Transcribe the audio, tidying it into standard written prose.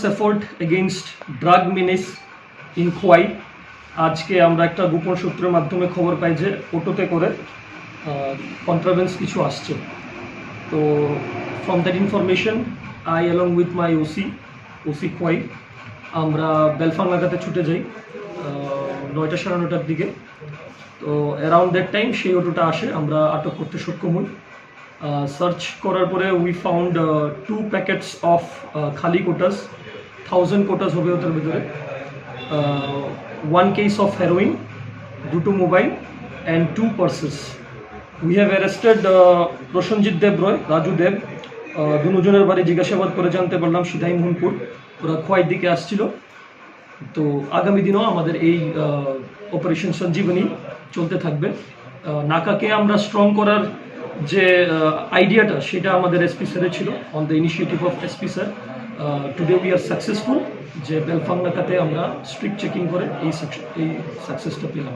effort against drug menace in Khwai আজকে আমরা একটা গোপন সূত্রের মাধ্যমে খবর পাই যে অটোতে করে কন্ট্রাভেন্স কিছু আসছে। তো from that information I along with my OC Khowai আমরা বেলফাং নাকাতে ছুটে যাই 9টা সাড়ে 9টার দিকে। তো অ্যারাউন্ড দ্যাট টাইম সেই অটোটা আসে, আমরা আটক করতে সক্ষম হই। সার্চ করার পরে উই ফাউন্ড 2 প্যাকেটস অফ খালি কোটাস, 1000 কোটাস হবে ওটার ভিতরে, 1 case of heroin, 2 mobile and 2 purses. We have arrested Roshanjit Dev Roy, Raju Dev, দুজনের বাড়ি জিজ্ঞাসাবাদ করে জানতে পারলাম সিধাই মোহনপুর, ওরা খোয়াইয়ের দিকে আসছিল। তো আগামী দিনও আমাদের এই অপারেশন সঞ্জীবনী চলতে থাকবে। নাকাকে আমরা স্ট্রং করার যে আইডিয়াটা সেটা আমাদের এসপি স্যারের ছিল, on the initiative of SP sir. Today we are successful যে বেলফাং নাকাতে আমরা স্ট্রিক্ট চেকিং করে এই সাকসেসটা পেলাম।